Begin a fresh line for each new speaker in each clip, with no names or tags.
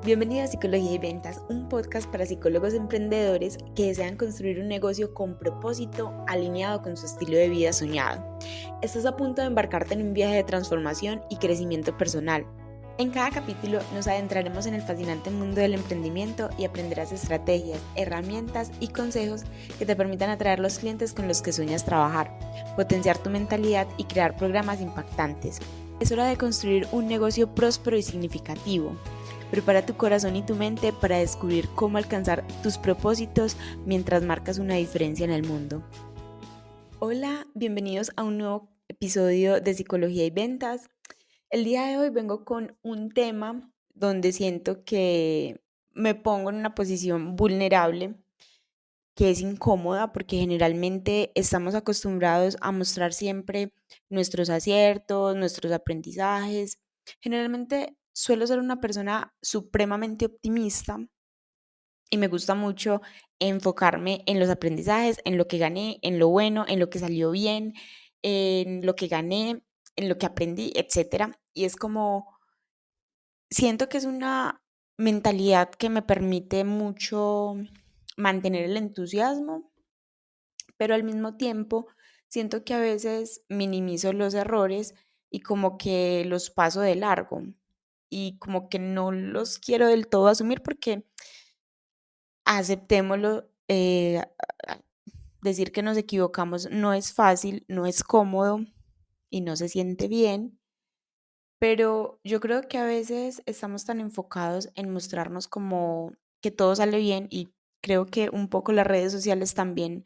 Bienvenido a Psicología y Ventas, un podcast para psicólogos emprendedores que desean construir un negocio con propósito alineado con su estilo de vida soñado. Estás a punto de embarcarte en un viaje de transformación y crecimiento personal. En cada capítulo nos adentraremos en el fascinante mundo del emprendimiento y aprenderás estrategias, herramientas y consejos que te permitan atraer los clientes con los que sueñas trabajar, potenciar tu mentalidad y crear programas impactantes. Es hora de construir un negocio próspero y significativo. Prepara tu corazón y tu mente para descubrir cómo alcanzar tus propósitos mientras marcas una diferencia en el mundo. Hola, bienvenidos a un nuevo episodio de Psicología y Ventas. El día de hoy vengo con un tema donde siento que me pongo en una posición vulnerable, que es incómoda porque generalmente estamos acostumbrados a mostrar siempre nuestros aciertos, nuestros aprendizajes. Generalmente suelo ser una persona supremamente optimista y me gusta mucho enfocarme en los aprendizajes, en lo que gané, en lo bueno, en lo que salió bien, en lo que gané, en lo que aprendí, etcétera. Y es como, siento que es una mentalidad que me permite mucho mantener el entusiasmo, pero al mismo tiempo siento que a veces minimizo los errores y como que los paso de largo y como que no los quiero del todo asumir porque aceptémoslo, decir que nos equivocamos no es fácil, no es cómodo y no se siente bien, pero yo creo que a veces estamos tan enfocados en mostrarnos como que todo sale bien y creo que un poco las redes sociales también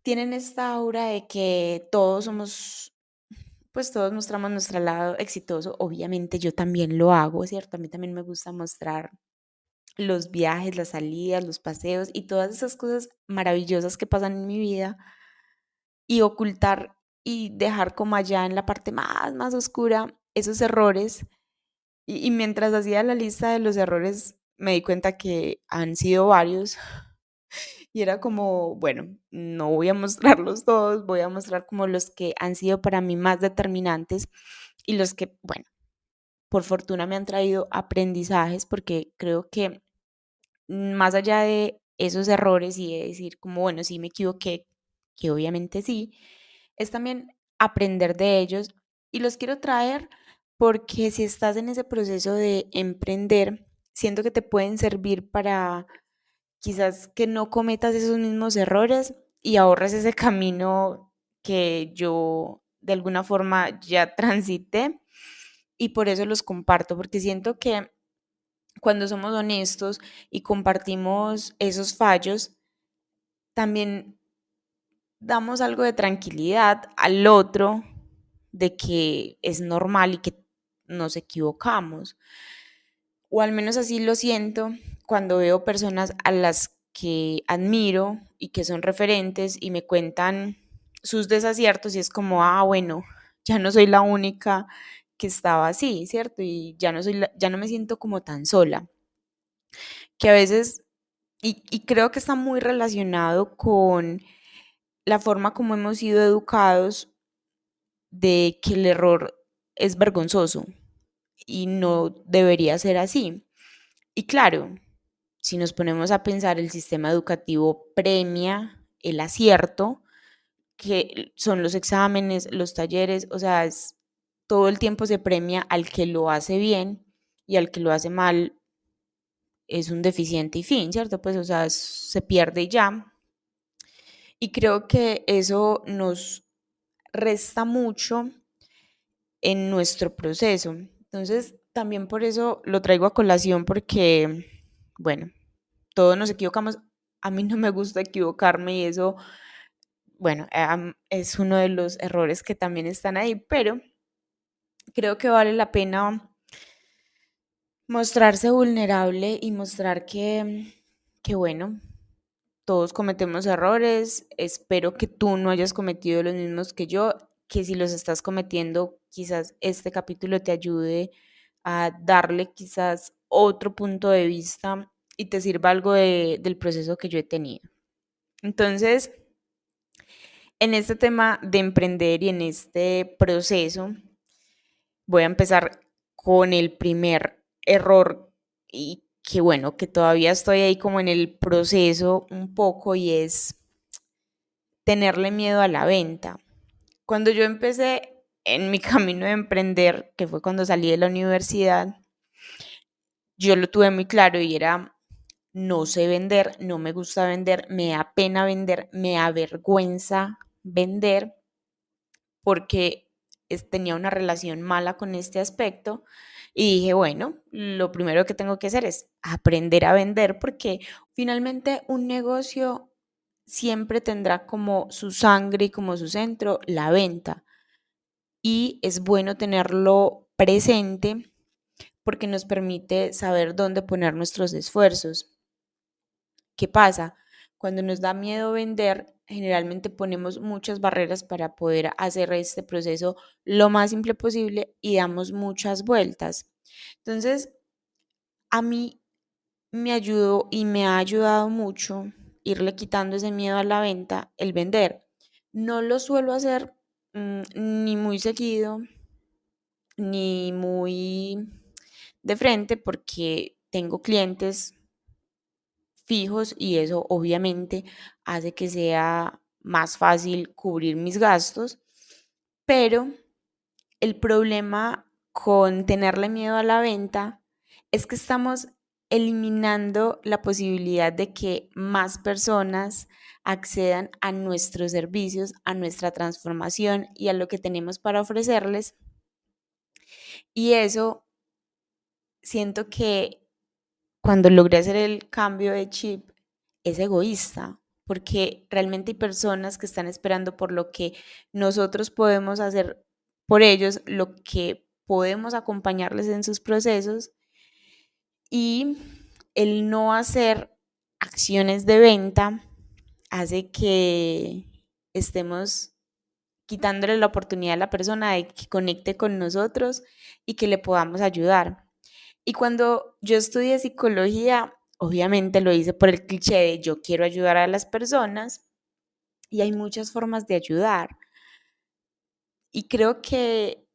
tienen esta aura de que todos somos, pues todos mostramos nuestro lado exitoso. Obviamente yo también lo hago, ¿cierto? A mí también me gusta mostrar los viajes, las salidas, los paseos y todas esas cosas maravillosas que pasan en mi vida y ocultar y dejar como allá en la parte más oscura esos errores. Y mientras hacía la lista de los errores, me di cuenta que han sido varios y era como, bueno, no voy a mostrarlos todos, voy a mostrar como los que han sido para mí más determinantes y los que, bueno, por fortuna me han traído aprendizajes porque creo que más allá de esos errores y de decir como, bueno, sí me equivoqué, que obviamente sí, es también aprender de ellos y los quiero traer porque si estás en ese proceso de emprender, siento que te pueden servir para quizás que no cometas esos mismos errores y ahorres ese camino que yo de alguna forma ya transité y por eso los comparto, porque siento que cuando somos honestos y compartimos esos fallos, también damos algo de tranquilidad al otro de que es normal y que nos equivocamos. O al menos así lo siento cuando veo personas a las que admiro y que son referentes y me cuentan sus desaciertos y es como, ah, bueno, ya no soy la única que estaba así, ¿cierto? Y ya no me siento como tan sola, que a veces, y creo que está muy relacionado con la forma como hemos sido educados de que el error es vergonzoso y no debería ser así. Y claro, si nos ponemos a pensar, el sistema educativo premia el acierto, que son los exámenes, los talleres, o sea, todo el tiempo se premia al que lo hace bien y al que lo hace mal es un deficiente y fin, ¿cierto? Pues, o sea, se pierde y ya. Y creo que eso nos resta mucho en nuestro proceso. Entonces, también por eso lo traigo a colación porque, bueno, todos nos equivocamos. A mí no me gusta equivocarme y eso, bueno, es uno de los errores que también están ahí, pero creo que vale la pena mostrarse vulnerable y mostrar que bueno, todos cometemos errores. Espero que tú no hayas cometido los mismos que yo, que si los estás cometiendo, quizás este capítulo te ayude a darle quizás otro punto de vista y te sirva algo del proceso que yo he tenido. Entonces, en este tema de emprender y en este proceso, voy a empezar con el primer error y que bueno, que todavía estoy ahí como en el proceso un poco y es tenerle miedo a la venta. Cuando yo empecé en mi camino de emprender, que fue cuando salí de la universidad, yo lo tuve muy claro y era, no sé vender, no me gusta vender, me da pena vender, me avergüenza vender porque tenía una relación mala con este aspecto y dije, bueno, lo primero que tengo que hacer es aprender a vender porque finalmente un negocio siempre tendrá como su sangre y como su centro la venta y es bueno tenerlo presente porque nos permite saber dónde poner nuestros esfuerzos. ¿Qué pasa? Cuando nos da miedo vender, generalmente ponemos muchas barreras para poder hacer este proceso lo más simple posible y damos muchas vueltas. Entonces, a mí me ayudó y me ha ayudado mucho irle quitando ese miedo a la venta, el vender. No lo suelo hacer ni muy seguido, ni muy de frente, porque tengo clientes fijos y eso obviamente hace que sea más fácil cubrir mis gastos, pero el problema con tenerle miedo a la venta es que estamos eliminando la posibilidad de que más personas accedan a nuestros servicios, a nuestra transformación y a lo que tenemos para ofrecerles. Y eso siento que cuando logré hacer el cambio de chip es egoísta, porque realmente hay personas que están esperando por lo que nosotros podemos hacer por ellos, lo que podemos acompañarles en sus procesos y el no hacer acciones de venta hace que estemos quitándole la oportunidad a la persona de que conecte con nosotros y que le podamos ayudar. Y cuando yo estudié psicología, obviamente lo hice por el cliché de yo quiero ayudar a las personas y hay muchas formas de ayudar. Y creo que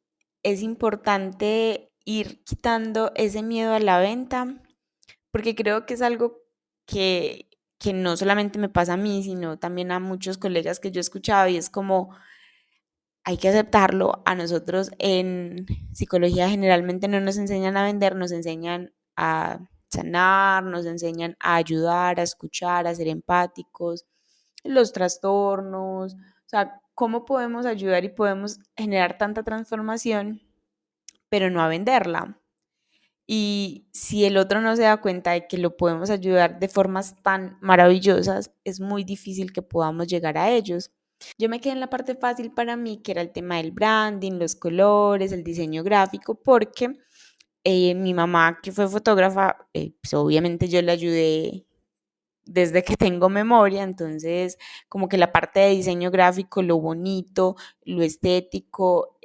es importante ir quitando ese miedo a la venta porque creo que es algo que, que no solamente me pasa a mí, sino también a muchos colegas que yo he escuchado y es como hay que aceptarlo. A nosotros en psicología generalmente no nos enseñan a vender, nos enseñan a sanar, nos enseñan a ayudar, a escuchar, a ser empáticos, los trastornos, o sea, cómo podemos ayudar y podemos generar tanta transformación, pero no a venderla. Y si el otro no se da cuenta de que lo podemos ayudar de formas tan maravillosas, es muy difícil que podamos llegar a ellos. Yo me quedé en la parte fácil para mí, que era el tema del branding, los colores, el diseño gráfico, porque mi mamá, que fue fotógrafa, pues obviamente yo le ayudé desde que tengo memoria, entonces como que la parte de diseño gráfico, lo bonito, lo estético,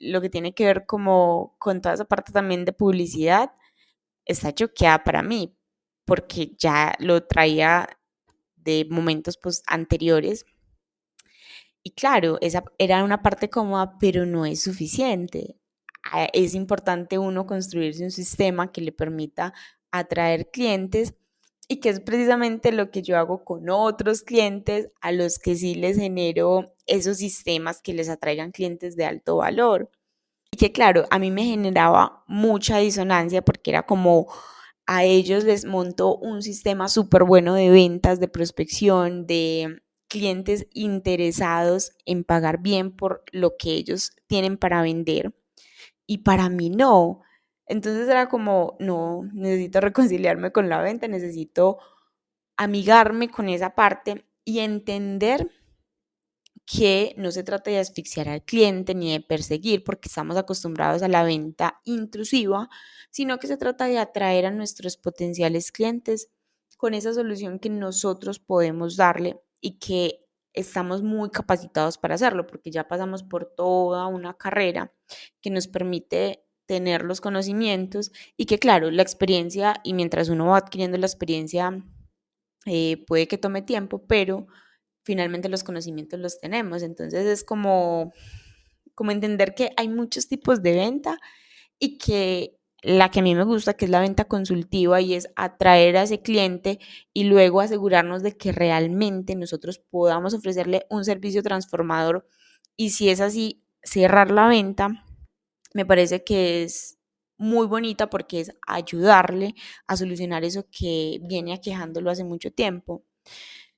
lo que tiene que ver como con toda esa parte también de publicidad, está choqueada para mí, porque ya lo traía de momentos pues, anteriores y claro, esa era una parte cómoda, pero no es suficiente. Es importante uno construirse un sistema que le permita atraer clientes y que es precisamente lo que yo hago con otros clientes a los que sí les genero esos sistemas que les atraigan clientes de alto valor. Y que claro, a mí me generaba mucha disonancia porque era como a ellos les montó un sistema súper bueno de ventas, de prospección, de clientes interesados en pagar bien por lo que ellos tienen para vender y para mí no. Entonces era como, no, necesito reconciliarme con la venta, necesito amigarme con esa parte y entender que no se trata de asfixiar al cliente ni de perseguir porque estamos acostumbrados a la venta intrusiva, sino que se trata de atraer a nuestros potenciales clientes con esa solución que nosotros podemos darle y que estamos muy capacitados para hacerlo porque ya pasamos por toda una carrera que nos permite tener los conocimientos y que claro, la experiencia y mientras uno va adquiriendo la experiencia puede que tome tiempo, pero finalmente los conocimientos los tenemos. Entonces es como entender que hay muchos tipos de venta y que la que a mí me gusta, que es la venta consultiva, y es atraer a ese cliente y luego asegurarnos de que realmente nosotros podamos ofrecerle un servicio transformador, y si es así, cerrar la venta. Me parece que es muy bonita porque es ayudarle a solucionar eso que viene aquejándolo hace mucho tiempo.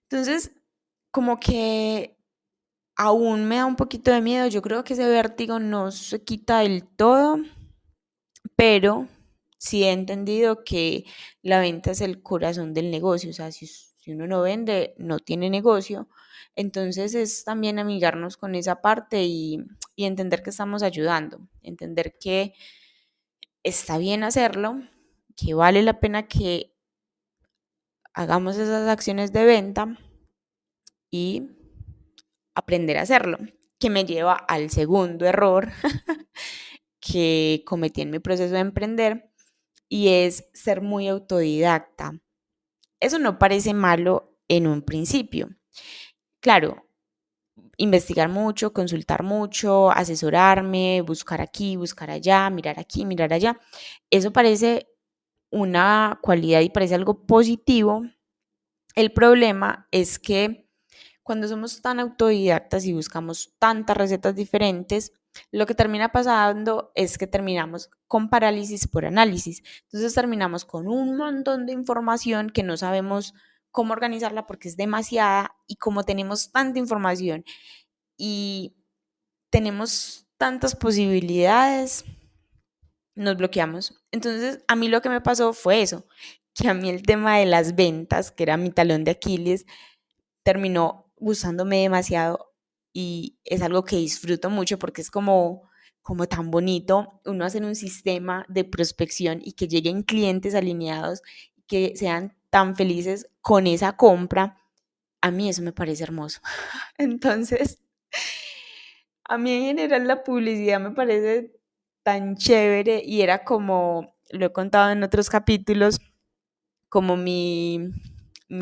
Entonces, como que aún me da un poquito de miedo. Yo creo que ese vértigo no se quita del todo, pero sí he entendido que la venta es el corazón del negocio. O sea, si uno no vende, no tiene negocio. Entonces es también amigarnos con esa parte y entender que estamos ayudando, entender que está bien hacerlo, que vale la pena que hagamos esas acciones de venta y aprender a hacerlo, que me lleva al segundo error que cometí en mi proceso de emprender, y es ser muy autodidacta. Eso no parece malo en un principio. Claro, investigar mucho, consultar mucho, asesorarme, buscar aquí, buscar allá, mirar aquí, mirar allá. Eso parece una cualidad y parece algo positivo. El problema es que cuando somos tan autodidactas y buscamos tantas recetas diferentes, lo que termina pasando es que terminamos con parálisis por análisis. Entonces terminamos con un montón de información que no sabemos cómo organizarla porque es demasiada, y como tenemos tanta información y tenemos tantas posibilidades, nos bloqueamos. Entonces a mí lo que me pasó fue eso, que a mí el tema de las ventas, que era mi talón de Aquiles, terminó gustándome demasiado, y es algo que disfruto mucho porque es como tan bonito uno hacer un sistema de prospección y que lleguen clientes alineados, que sean tan felices con esa compra. A mí eso me parece hermoso. Entonces, a mí en general la publicidad me parece tan chévere, y era como, lo he contado en otros capítulos, como mi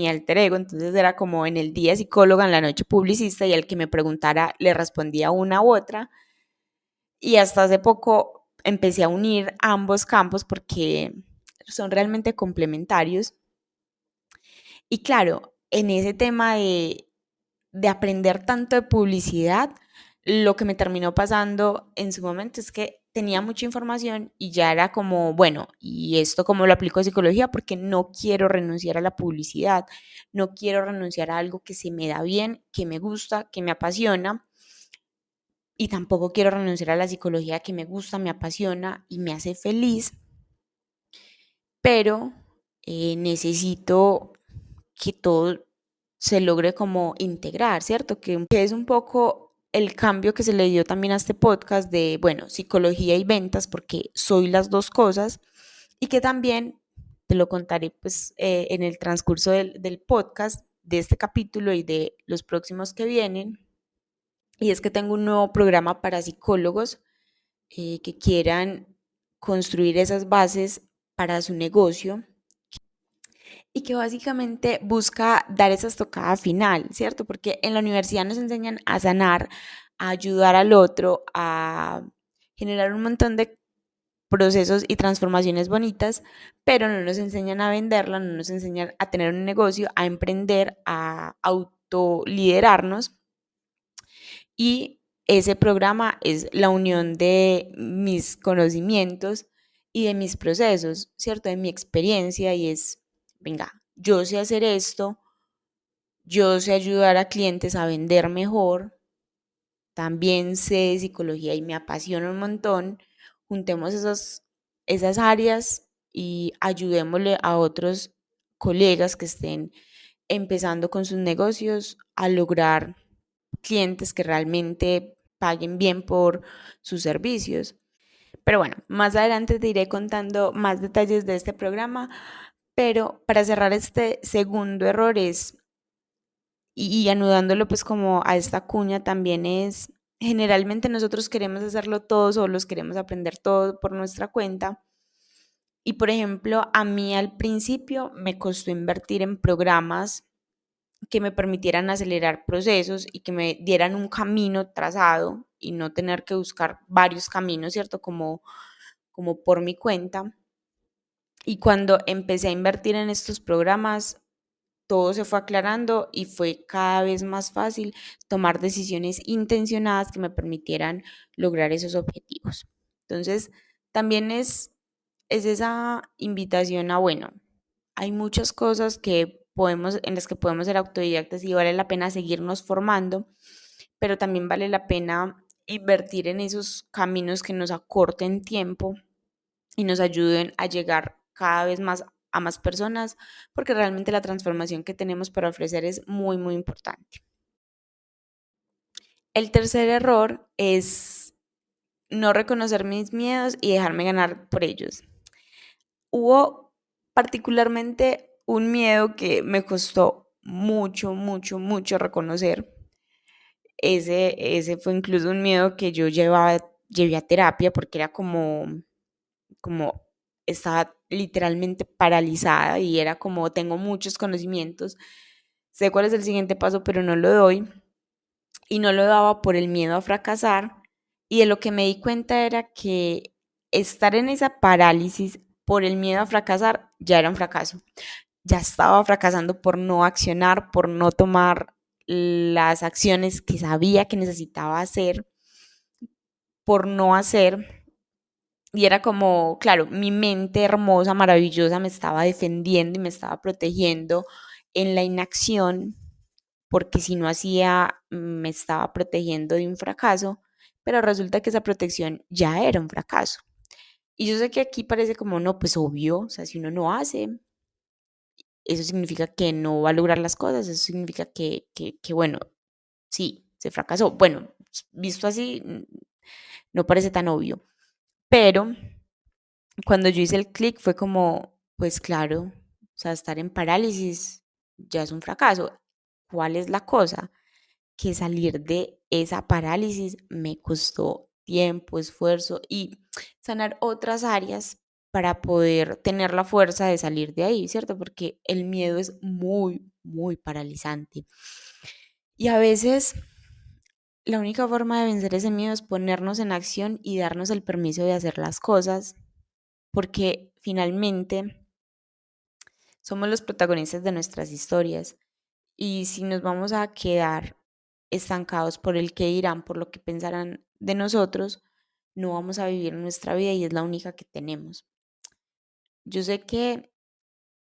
alter ego. Entonces era como en el día psicóloga, en la noche publicista, y el que me preguntara le respondía una u otra. Y hasta hace poco empecé a unir ambos campos porque son realmente complementarios. Y claro, en ese tema de aprender tanto de publicidad, lo que me terminó pasando en su momento es que tenía mucha información y ya era como, bueno, ¿y esto cómo lo aplico a psicología? Porque no quiero renunciar a la publicidad, no quiero renunciar a algo que se me da bien, que me gusta, que me apasiona, y tampoco quiero renunciar a la psicología, que me gusta, me apasiona y me hace feliz, pero necesito que todo se logre como integrar, ¿cierto? Que es un poco el cambio que se le dio también a este podcast de, bueno, psicología y ventas, porque soy las dos cosas, y que también te lo contaré pues en el transcurso del podcast, de este capítulo y de los próximos que vienen, y es que tengo un nuevo programa para psicólogos que quieran construir esas bases para su negocio, y que básicamente busca dar esa estocada final, ¿cierto? Porque en la universidad nos enseñan a sanar, a ayudar al otro, a generar un montón de procesos y transformaciones bonitas, pero no nos enseñan a venderla, no nos enseñan a tener un negocio, a emprender, a autoliderarnos. Y ese programa es la unión de mis conocimientos y de mis procesos, ¿cierto? De mi experiencia, y es, venga, yo sé hacer esto, yo sé ayudar a clientes a vender mejor, también sé de psicología y me apasiona un montón. Juntemos esas áreas y ayudémosle a otros colegas que estén empezando con sus negocios a lograr clientes que realmente paguen bien por sus servicios. Pero bueno, más adelante te iré contando más detalles de este programa, pero para cerrar este segundo error es, y anudándolo pues como a esta cuña también es, generalmente nosotros queremos hacerlo todo solos, queremos aprender todo por nuestra cuenta. Y por ejemplo, a mí al principio me costó invertir en programas que me permitieran acelerar procesos y que me dieran un camino trazado y no tener que buscar varios caminos, ¿cierto? como por mi cuenta. Y cuando empecé a invertir en estos programas, todo se fue aclarando y fue cada vez más fácil tomar decisiones intencionadas que me permitieran lograr esos objetivos. Entonces, también es esa invitación a, bueno, hay muchas cosas en las que podemos ser autodidactas y vale la pena seguirnos formando, pero también vale la pena invertir en esos caminos que nos acorten tiempo y nos ayuden a llegar cada vez más a más personas, porque realmente la transformación que tenemos para ofrecer es muy, muy importante. El tercer error es no reconocer mis miedos y dejarme ganar por ellos. Hubo particularmente un miedo que me costó mucho, mucho, mucho reconocer. Ese fue incluso un miedo que yo llevé a terapia porque era como estaba literalmente paralizada y era como tengo muchos conocimientos, sé cuál es el siguiente paso, pero no lo doy y no lo daba por el miedo a fracasar y de lo que me di cuenta era que estar en esa parálisis por el miedo a fracasar ya era un fracaso. Ya estaba fracasando por no accionar, por no tomar las acciones que sabía que necesitaba hacer, por no hacer. Y era como, claro, mi mente hermosa, maravillosa, me estaba defendiendo y me estaba protegiendo en la inacción, porque si no hacía, me estaba protegiendo de un fracaso, pero resulta que esa protección ya era un fracaso. Y yo sé que aquí parece como, no, pues obvio, o sea, si uno no hace, eso significa que no va a lograr las cosas, eso significa que bueno, sí, se fracasó. Bueno, visto así, no parece tan obvio, pero cuando yo hice el clic fue como, pues claro, o sea, estar en parálisis ya es un fracaso. ¿Cuál es la cosa? Que salir de esa parálisis me costó tiempo, esfuerzo y sanar otras áreas para poder tener la fuerza de salir de ahí, ¿cierto? Porque el miedo es muy, muy paralizante. Y a veces la única forma de vencer ese miedo es ponernos en acción y darnos el permiso de hacer las cosas, porque finalmente somos los protagonistas de nuestras historias. Y si nos vamos a quedar estancados por el que dirán, por lo que pensarán de nosotros, no vamos a vivir nuestra vida y es la única que tenemos. Yo sé que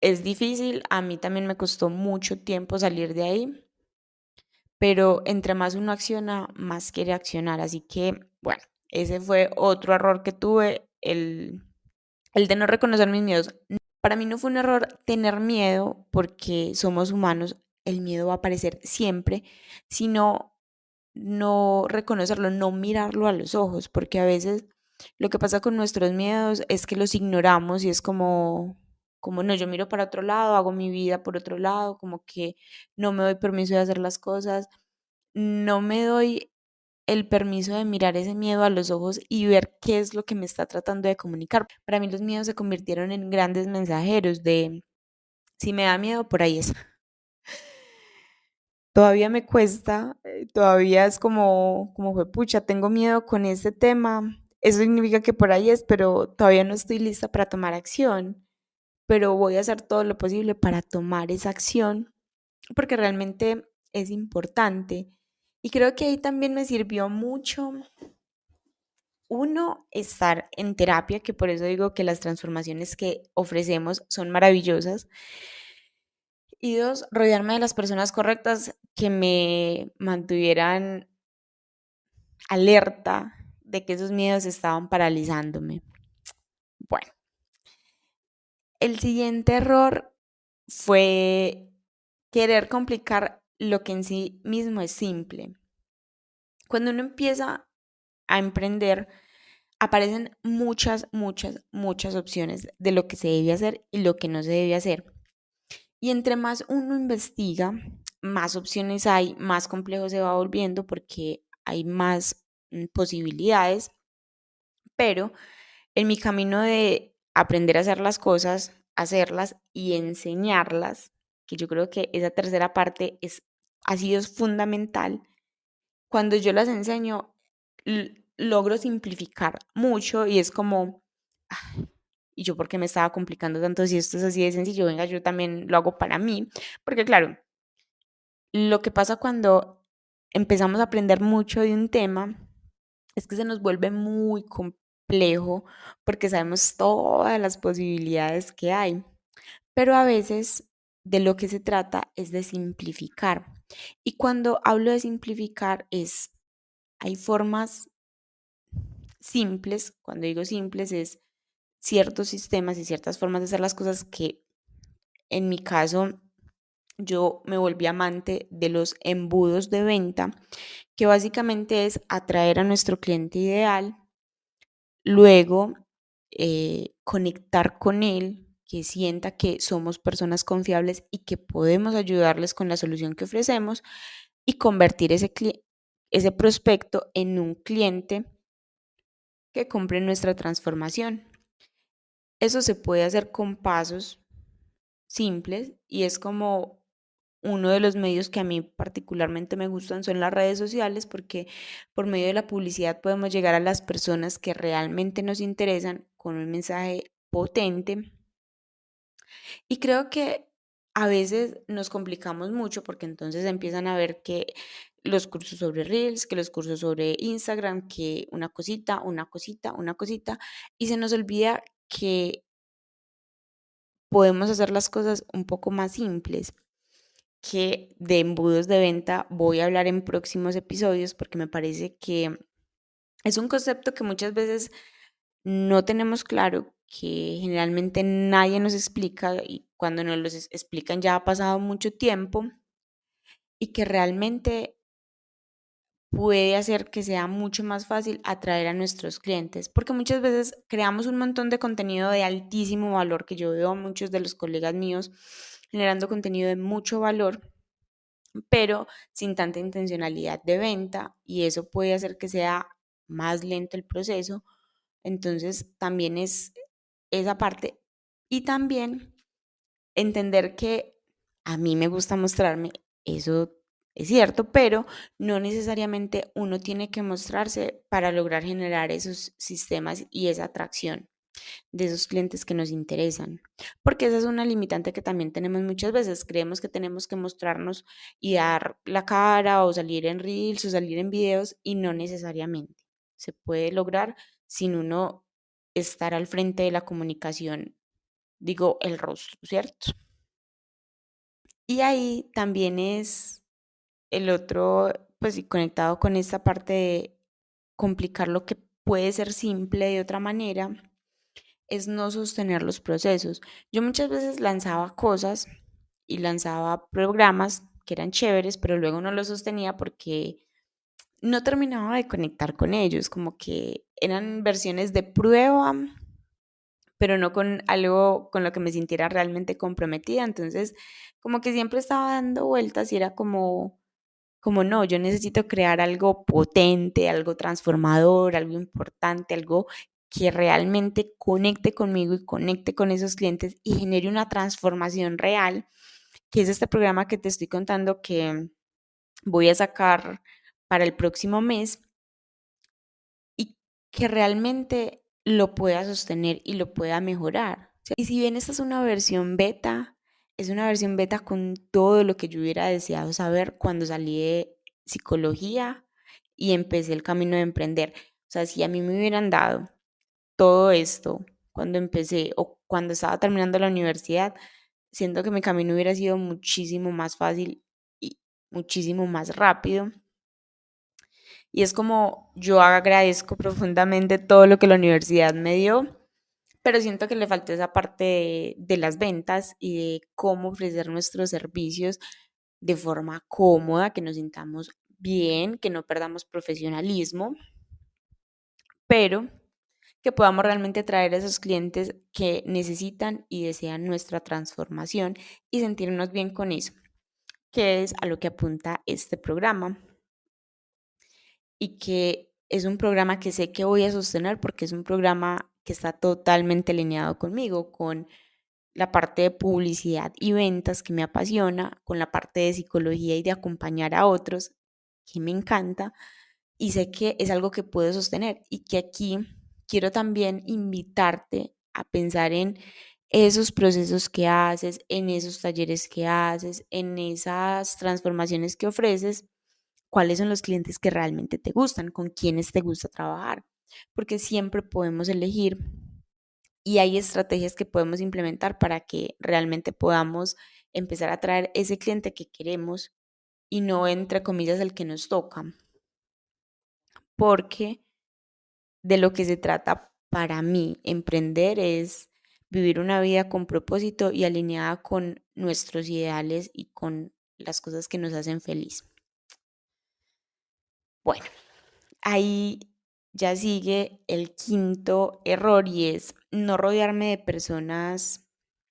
es difícil, a mí también me costó mucho tiempo salir de ahí, pero entre más uno acciona, más quiere accionar. Así que, bueno, ese fue otro error que tuve, el de no reconocer mis miedos. Para mí no fue un error tener miedo porque somos humanos, el miedo va a aparecer siempre, sino no reconocerlo, no mirarlo a los ojos, porque a veces lo que pasa con nuestros miedos es que los ignoramos y es como no, yo miro para otro lado, hago mi vida por otro lado, como que no me doy permiso de hacer las cosas, no me doy el permiso de mirar ese miedo a los ojos y ver qué es lo que me está tratando de comunicar. Para mí los miedos se convirtieron en grandes mensajeros de, si me da miedo, por ahí es. Todavía me cuesta, todavía es como fue, pucha, tengo miedo con este tema. Eso significa que por ahí es, pero todavía no estoy lista para tomar acción. Pero voy a hacer todo lo posible para tomar esa acción porque realmente es importante. Y creo que ahí también me sirvió mucho, uno, estar en terapia, que por eso digo que las transformaciones que ofrecemos son maravillosas. Y dos, rodearme de las personas correctas que me mantuvieran alerta de que esos miedos estaban paralizándome. Bueno, el siguiente error fue querer complicar lo que en sí mismo es simple. Cuando uno empieza a emprender, aparecen muchas, muchas, muchas opciones de lo que se debe hacer y lo que no se debe hacer. Y entre más uno investiga, más opciones hay, más complejo se va volviendo porque hay más posibilidades, pero en mi camino de aprender a hacer las cosas, hacerlas y enseñarlas, que yo creo que esa tercera parte ha sido fundamental, cuando yo las enseño, logro simplificar mucho y es como ¿y yo por qué me estaba complicando tanto si esto es así de sencillo? Venga, yo también lo hago para mí. Porque claro, lo que pasa cuando empezamos a aprender mucho de un tema es que se nos vuelve muy complejo porque sabemos todas las posibilidades que hay, pero a veces de lo que se trata es de simplificar. Y cuando hablo de simplificar es, hay formas simples, cuando digo simples es ciertos sistemas y ciertas formas de hacer las cosas que en mi caso yo me volví amante de los embudos de venta, que básicamente es atraer a nuestro cliente ideal, luego conectar con él, que sienta que somos personas confiables y que podemos ayudarles con la solución que ofrecemos y convertir ese prospecto en un cliente que compre nuestra transformación. Eso se puede hacer con pasos simples y es como uno de los medios que a mí particularmente me gustan son las redes sociales porque por medio de la publicidad podemos llegar a las personas que realmente nos interesan con un mensaje potente. Y creo que a veces nos complicamos mucho porque entonces empiezan a ver que los cursos sobre Reels, que los cursos sobre Instagram, que una cosita, una cosita, una cosita, y se nos olvida que podemos hacer las cosas un poco más simples, que de embudos de venta voy a hablar en próximos episodios porque me parece que es un concepto que muchas veces no tenemos claro, que generalmente nadie nos explica y cuando nos lo explican ya ha pasado mucho tiempo y que realmente puede hacer que sea mucho más fácil atraer a nuestros clientes, porque muchas veces creamos un montón de contenido de altísimo valor, que yo veo a muchos de los colegas míos generando contenido de mucho valor, pero sin tanta intencionalidad de venta y eso puede hacer que sea más lento el proceso. Entonces también es esa parte y también entender que a mí me gusta mostrarme, eso es cierto, pero no necesariamente uno tiene que mostrarse para lograr generar esos sistemas y esa atracción de esos clientes que nos interesan. Porque esa es una limitante que también tenemos muchas veces. Creemos que tenemos que mostrarnos y dar la cara o salir en reels o salir en videos y no necesariamente. Se puede lograr sin uno estar al frente de la comunicación, digo, el rostro, ¿cierto? Y ahí también es el otro, pues sí, conectado con esta parte de complicar lo que puede ser simple de otra manera, es no sostener los procesos. Yo muchas veces lanzaba cosas y lanzaba programas que eran chéveres, pero luego no los sostenía porque no terminaba de conectar con ellos, como que eran versiones de prueba, pero no con algo con lo que me sintiera realmente comprometida. Entonces, como que siempre estaba dando vueltas y era como no, yo necesito crear algo potente, algo transformador, algo importante, algo que realmente conecte conmigo y conecte con esos clientes y genere una transformación real, que es este programa que te estoy contando que voy a sacar para el próximo mes y que realmente lo pueda sostener y lo pueda mejorar. Y si bien esta es una versión beta con todo lo que yo hubiera deseado saber cuando salí de psicología y empecé el camino de emprender. O sea, si a mí me hubieran dado todo esto cuando empecé o cuando estaba terminando la universidad, siento que mi camino hubiera sido muchísimo más fácil y muchísimo más rápido. Y es como yo agradezco profundamente todo lo que la universidad me dio, pero siento que le faltó esa parte de las ventas y de cómo ofrecer nuestros servicios de forma cómoda, que nos sintamos bien, que no perdamos profesionalismo, pero que podamos realmente atraer a esos clientes que necesitan y desean nuestra transformación y sentirnos bien con eso, que es a lo que apunta este programa y que es un programa que sé que voy a sostener porque es un programa que está totalmente alineado conmigo, con la parte de publicidad y ventas que me apasiona, con la parte de psicología y de acompañar a otros que me encanta y sé que es algo que puedo sostener y que aquí quiero también invitarte a pensar en esos procesos que haces, en esos talleres que haces, en esas transformaciones que ofreces, cuáles son los clientes que realmente te gustan, con quiénes te gusta trabajar, porque siempre podemos elegir y hay estrategias que podemos implementar para que realmente podamos empezar a traer ese cliente que queremos y no entre comillas el que nos toca, porque de lo que se trata para mí emprender es vivir una vida con propósito y alineada con nuestros ideales y con las cosas que nos hacen feliz. Bueno, ahí ya sigue el quinto error y es no rodearme de personas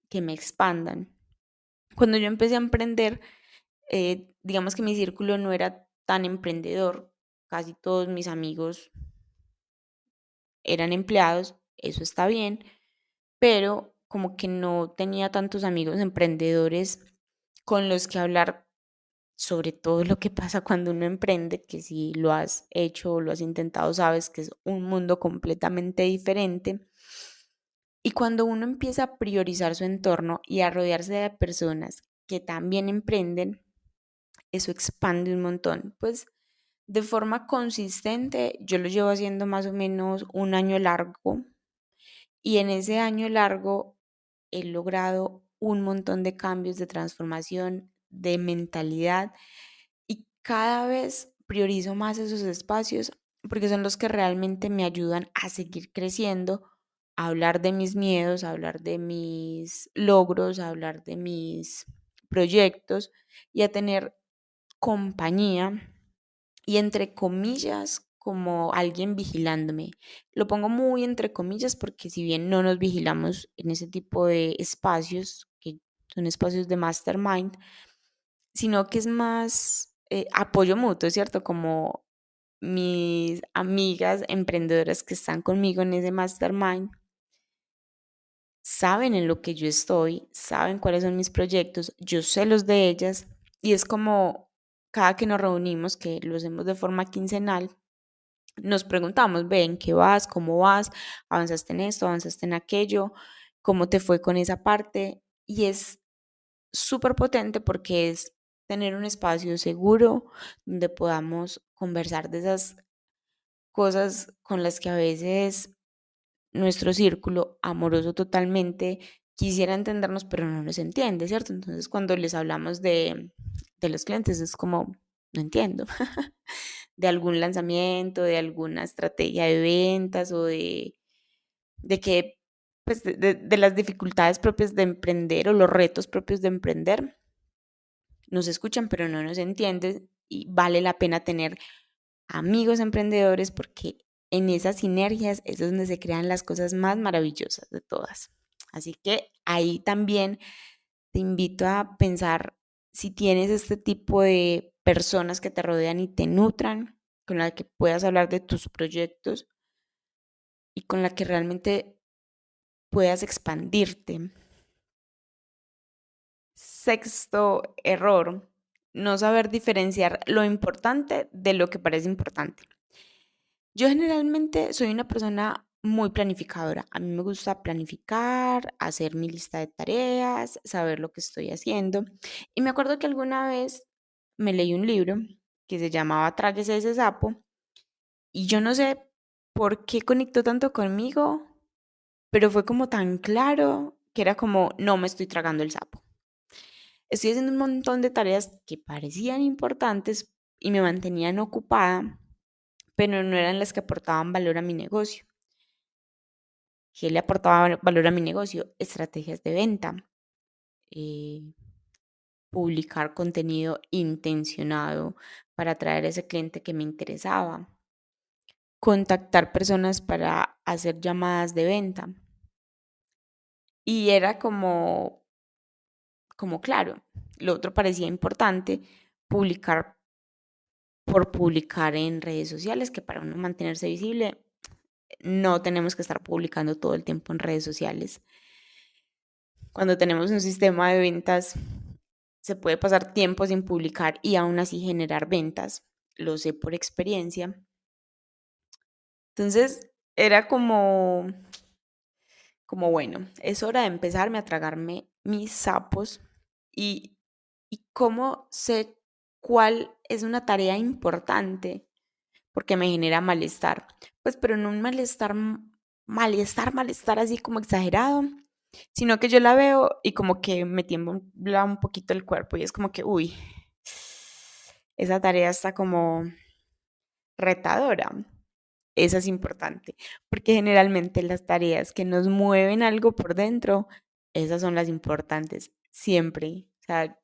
que me expandan. Cuando yo empecé a emprender, digamos que mi círculo no era tan emprendedor. Casi todos mis amigos eran empleados, eso está bien, pero como que no tenía tantos amigos emprendedores con los que hablar sobre todo lo que pasa cuando uno emprende, que si lo has hecho o lo has intentado, sabes que es un mundo completamente diferente. Y cuando uno empieza a priorizar su entorno y a rodearse de personas que también emprenden, eso expande un montón. Pues de forma consistente, yo lo llevo haciendo más o menos un año largo y en ese año largo he logrado un montón de cambios, de transformación, de mentalidad y cada vez priorizo más esos espacios porque son los que realmente me ayudan a seguir creciendo, a hablar de mis miedos, a hablar de mis logros, a hablar de mis proyectos y a tener compañía y entre comillas como alguien vigilándome. Lo pongo muy entre comillas porque si bien no nos vigilamos en ese tipo de espacios, que son espacios de mastermind, sino que es más apoyo mutuo, ¿cierto? Como mis amigas emprendedoras que están conmigo en ese mastermind saben en lo que yo estoy, saben cuáles son mis proyectos, yo sé los de ellas y es como cada que nos reunimos, que lo hacemos de forma quincenal, nos preguntamos, ven, ¿qué vas? ¿Cómo vas? ¿Avanzaste en esto? ¿Avanzaste en aquello? ¿Cómo te fue con esa parte? Y es súper potente porque es tener un espacio seguro donde podamos conversar de esas cosas con las que a veces nuestro círculo amoroso totalmente quisiera entendernos, pero no nos entiende, ¿cierto? Entonces, cuando les hablamos de los clientes, es como, no entiendo, de algún lanzamiento, de alguna estrategia de ventas o de que, pues, de las dificultades propias de emprender o los retos propios de emprender. Nos escuchan, pero no nos entienden y vale la pena tener amigos emprendedores porque en esas sinergias es donde se crean las cosas más maravillosas de todas. Así que ahí también te invito a pensar si tienes este tipo de personas que te rodean y te nutran, con las que puedas hablar de tus proyectos y con la que realmente puedas expandirte. Sexto error, no saber diferenciar lo importante de lo que parece importante. Yo generalmente soy una persona muy planificadora. A mí me gusta planificar, hacer mi lista de tareas, saber lo que estoy haciendo. Y me acuerdo que alguna vez me leí un libro que se llamaba Tráguese ese sapo y yo no sé por qué conectó tanto conmigo, pero fue como tan claro que era como, no me estoy tragando el sapo. Estoy haciendo un montón de tareas que parecían importantes y me mantenían ocupada, pero no eran las que aportaban valor a mi negocio. ¿Qué le aportaba valor a mi negocio? Estrategias de venta, eh, publicar contenido intencionado para atraer a ese cliente que me interesaba, contactar personas para hacer llamadas de venta. Y era como claro, lo otro parecía importante, publicar por publicar en redes sociales, que para uno mantenerse visible no tenemos que estar publicando todo el tiempo en redes sociales. Cuando tenemos un sistema de ventas, se puede pasar tiempo sin publicar y aún así generar ventas. Lo sé por experiencia. Entonces, era como bueno, es hora de empezarme a tragarme mis sapos y, y cómo sé cuál es una tarea importante porque me genera malestar. Pues, pero no un malestar, malestar así como exagerado, sino que yo la veo y como que me tiembla un poquito el cuerpo y es como que, uy, esa tarea está como retadora. Esa es importante, porque generalmente las tareas que nos mueven algo por dentro, esas son las importantes, siempre. O sea,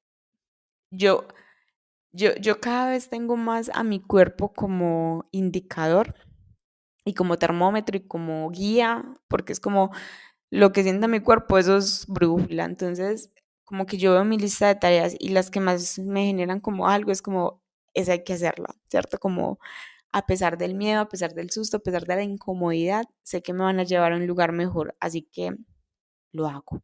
yo, yo cada vez tengo más a mi cuerpo como indicador y como termómetro y como guía, porque es como lo que sienta mi cuerpo, eso es brújula. Entonces, como que yo veo mi lista de tareas y las que más me generan como algo es como, esa hay que hacerla, ¿cierto? Como a pesar del miedo, a pesar del susto, a pesar de la incomodidad, sé que me van a llevar a un lugar mejor, así que lo hago.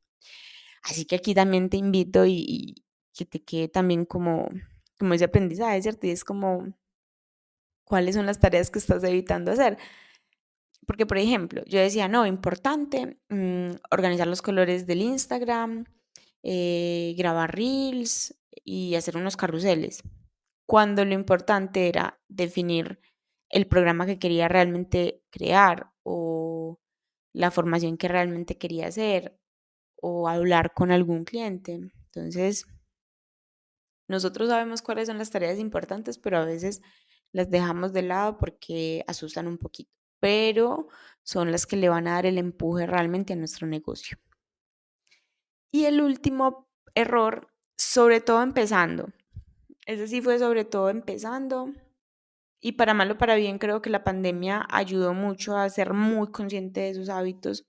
Así que aquí también te invito y que te quede también como ese aprendizaje, ¿cierto? Y es como, ¿cuáles son las tareas que estás evitando hacer? Porque, por ejemplo, yo decía, no, importante organizar los colores del Instagram, grabar reels y hacer unos carruseles, cuando lo importante era definir el programa que quería realmente crear o la formación que realmente quería hacer o hablar con algún cliente. Entonces, nosotros sabemos cuáles son las tareas importantes, pero a veces las dejamos de lado porque asustan un poquito, pero son las que le van a dar el empuje realmente a nuestro negocio. Y el último error, sobre todo empezando, ese sí fue sobre todo empezando, y para mal o para bien creo que la pandemia ayudó mucho a ser muy consciente de esos hábitos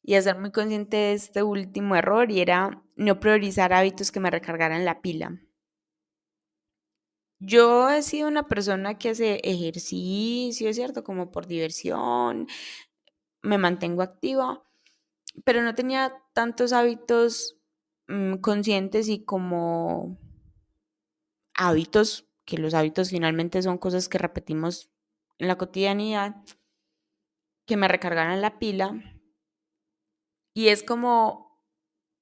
y a ser muy consciente de este último error y era no priorizar hábitos que me recargaran la pila. Yo he sido una persona que hace ejercicio, es cierto, como por diversión, me mantengo activa, pero no tenía tantos hábitos conscientes y como hábitos, que los hábitos finalmente son cosas que repetimos en la cotidianidad, que me recargaran la pila. Y es como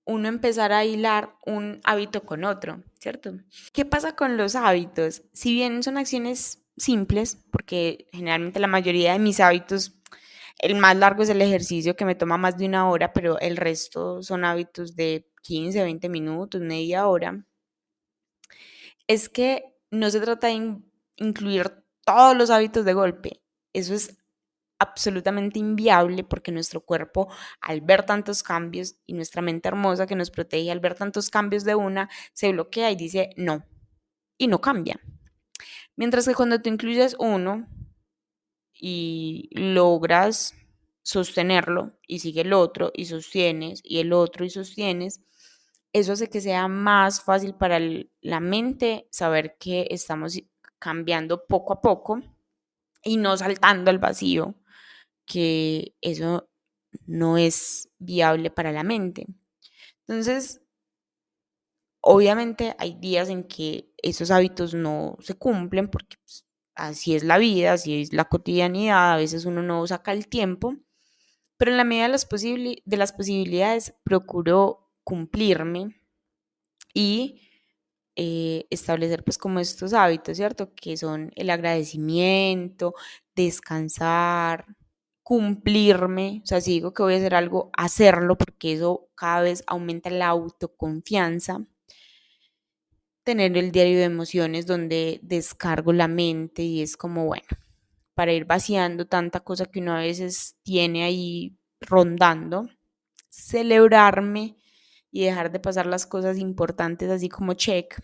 uno empezar a hilar un hábito con otro, ¿cierto? ¿Qué pasa con los hábitos? Si bien son acciones simples, porque generalmente la mayoría de mis hábitos, el más largo es el ejercicio que me toma más de una hora, pero el resto son hábitos de 15, 20 minutos, media hora, es que no se trata de incluir todos los hábitos de golpe. Eso es absolutamente inviable porque nuestro cuerpo al ver tantos cambios y nuestra mente hermosa que nos protege al ver tantos cambios de una se bloquea y dice no y no cambia. Mientras que cuando tú incluyes uno y logras sostenerlo y sigue el otro y sostienes y el otro y sostienes, eso hace que sea más fácil para la mente saber que estamos cambiando poco a poco y no saltando al vacío, que eso no es viable para la mente. Entonces, obviamente hay días en que esos hábitos no se cumplen porque pues, así es la vida, así es la cotidianidad, a veces uno no saca el tiempo, pero en la medida de de las posibilidades procuro cumplirme y establecer pues como estos hábitos, ¿cierto? Que son el agradecimiento, descansar, cumplirme, o sea, si digo que voy a hacer algo, hacerlo, porque eso cada vez aumenta la autoconfianza, tener el diario de emociones donde descargo la mente y es como, bueno, para ir vaciando tanta cosa que uno a veces tiene ahí rondando, celebrarme y dejar de pasar las cosas importantes así como check,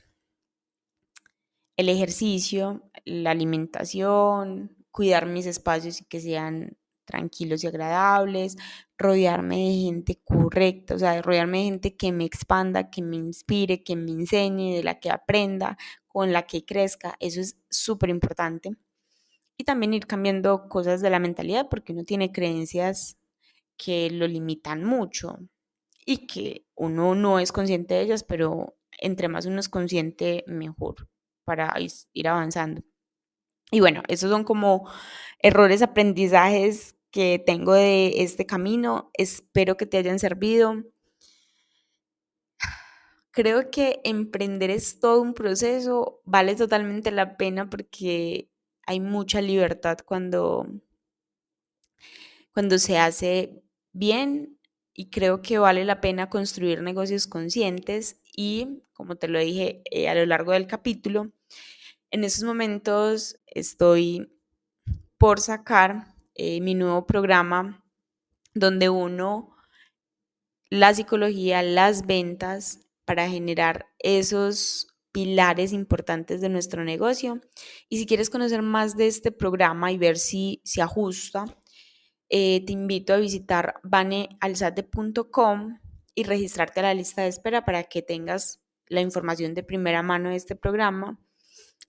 el ejercicio, la alimentación, cuidar mis espacios y que sean tranquilos y agradables, rodearme de gente correcta, o sea, rodearme de gente que me expanda, que me inspire, que me enseñe, de la que aprenda, con la que crezca, eso es súper importante. Y también ir cambiando cosas de la mentalidad porque uno tiene creencias que lo limitan mucho y que uno no es consciente de ellas, pero entre más uno es consciente, mejor para ir avanzando. Y bueno, esos son como errores, aprendizajes que tengo de este camino. Espero que te hayan servido. Creo que emprender es todo un proceso, vale totalmente la pena porque hay mucha libertad cuando se hace bien, y creo que vale la pena construir negocios conscientes y, como te lo dije a lo largo del capítulo, en estos momentos estoy por sacar mi nuevo programa donde uno la psicología, las ventas para generar esos pilares importantes de nuestro negocio. Y si quieres conocer más de este programa y ver si se ajusta, te invito a visitar banealzate.com y registrarte a la lista de espera para que tengas la información de primera mano de este programa,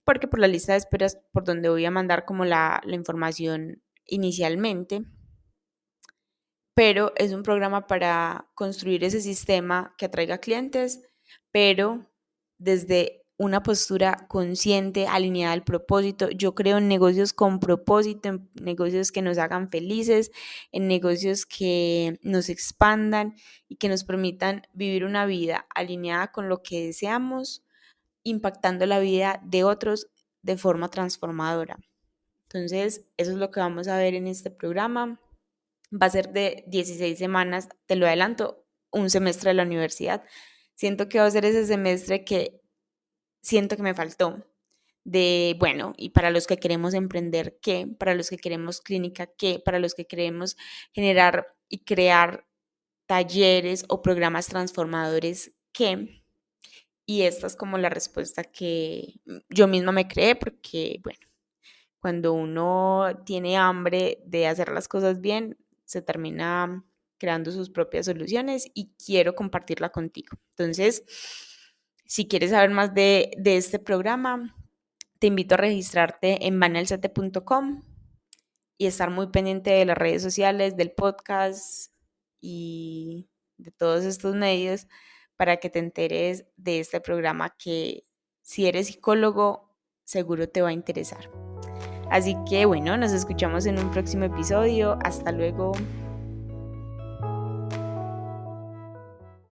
porque por la lista de espera es por donde voy a mandar como la información inicialmente, pero es un programa para construir ese sistema que atraiga clientes, pero desde una postura consciente, alineada al propósito. Yo creo en negocios con propósito, en negocios que nos hagan felices, en negocios que nos expandan y que nos permitan vivir una vida alineada con lo que deseamos, impactando la vida de otros de forma transformadora. Entonces, eso es lo que vamos a ver en este programa. Va a ser de 16 semanas, te lo adelanto, un semestre de la universidad. Siento que va a ser ese semestre que siento que me faltó. De, bueno, y para los que queremos emprender, ¿qué? Para los que queremos clínica, ¿qué? Para los que queremos generar y crear talleres o programas transformadores, ¿qué? Y esta es como la respuesta que yo misma me creé porque, bueno, cuando uno tiene hambre de hacer las cosas bien, se termina creando sus propias soluciones y quiero compartirla contigo. Entonces, si quieres saber más de este programa, te invito a registrarte en banalsate.com y estar muy pendiente de las redes sociales, del podcast y de todos estos medios para que te enteres de este programa que, si eres psicólogo, seguro te va a interesar. Así que bueno, nos escuchamos en un próximo episodio. Hasta luego.